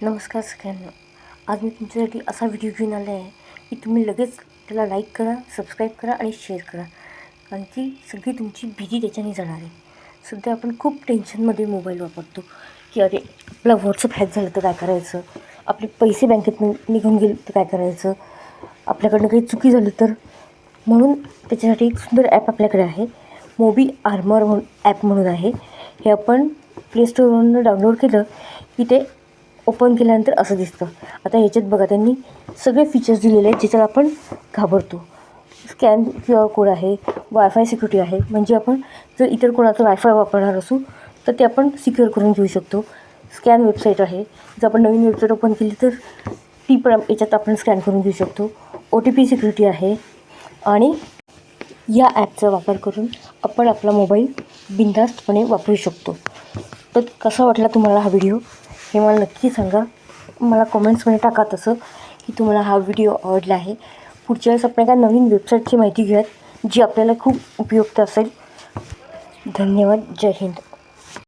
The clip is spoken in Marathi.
नमस्कार सगळ्यांना. आज मी तुमच्यासाठी असा व्हिडिओ घेऊन आला आहे की तुम्ही लगेच त्याला लाईक करा, सबस्क्राईब करा आणि शेअर करा. कारण की सगळी तुमची भीती त्याच्याने जाणार आहे. सध्या आपण खूप टेन्शनमध्ये मोबाईल वापरतो की अरे आपला व्हॉट्सअप हॅक झालं तर काय करायचं, आपले पैसे बँकेत निघून गेले तर काय करायचं, आपल्याकडनं काही चुकी झाली तर. म्हणून त्याच्यासाठी एक सुंदर ॲप आपल्याकडे आहे. मोबी आर्मर म्हणून ॲप म्हणून आहे. हे आपण प्ले स्टोअरवरून डाउनलोड केलं की ते ओपन केल्यानंतर असं दिसतं. आता ह्याच्यात बघा त्यांनी सगळे फीचर्स दिलेले आहेत ज्याच्यात आपण घाबरतो. स्कॅन QR कोड आहे, वायफाय सिक्युरिटी आहे, म्हणजे आपण जर इतर कोणाचं वायफाय वापरणार असू तर ते आपण सिक्युअर करून घेऊ शकतो. स्कॅन वेबसाईट आहे, जर आपण नवीन वेबसाईट ओपन केली तर ती पण याच्यात आपण स्कॅन करून घेऊ शकतो. OTP सिक्युरिटी आहे आणि या ॲपचा वापर करून आपण आपला मोबाईल बिनधास्तपणे वापरू शकतो. तर कसा वाटला तुम्हाला हा व्हिडिओ हे मला नक्की सांगा. मला कमेंट्समध्ये टाका तसं की तुम्हाला हा व्हिडिओ आवडला आहे. पुढच्या वेळेस आपण एका नवीन वेबसाईटची माहिती घेऊयात जी आपल्याला खूप उपयुक्त असेल. धन्यवाद. जय हिंद.